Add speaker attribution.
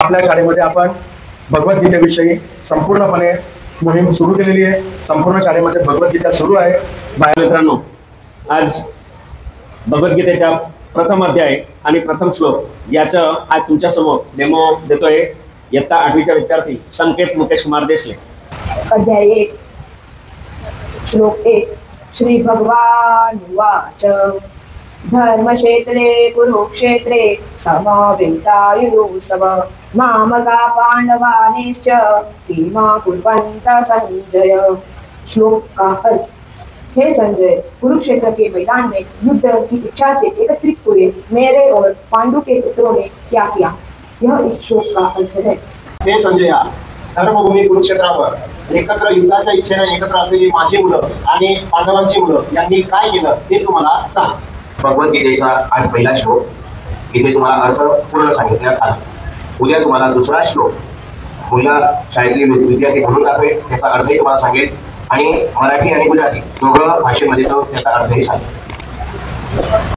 Speaker 1: आपल्या शाळेमध्ये आपण भगवद्गीतेविषयी संपूर्णपणे मोहीम सुरू केलेली आहे। संपूर्ण शाळेमध्ये भगवद्गीता सुरू आहे।
Speaker 2: मित्रांनो, आज भगवद्गीतेचा प्रथम अध्याय आणि प्रथम श्लोक याचं आज तुमच्या समोर डेमो देतोय इयत्ता 8वीचा विद्यार्थी संकेत मुकेश कुमार देसले।
Speaker 3: अध्याय 1 श्लोक 1 श्री भगवान वाच धर्मक्षेत्रे कुरुक्षेत्रे समवेतायुस्तव मामका पांडवानिश्च किमा कुर्वन्त संजय। श्लोक का अर्थ। हे संजय, कुरुक्षेत्र के मैदान में युद्ध की इच्छा से एकत्रित हुए मेरे और पांडु के पुत्रों ने क्या किया, यह इस श्लोक का अर्थ है।
Speaker 4: हे संजया, धर्मभूमी कुरुक्षेत्रावर एकत्र युद्धाच्या इच्छेने एकत्र असलेली माझी मुलं आणि पांडवांची मुलं यांनी काय केलं ते तुम्हाला सांग।
Speaker 5: भगवद्गीतेचा आज पहिला श्लोक, इथे तुम्हाला अर्थ पूर्ण सांगितण्यात आला। उद्या तुम्हाला दुसरा श्लोक मुलं शाळेतली विद्यार्थी म्हणून दाखवेल, त्याचा अर्थही तुम्हाला सांगेल आणि मराठी आणि गुजराती दोघं भाषेमध्ये तो त्याचा अर्थही सांगेल।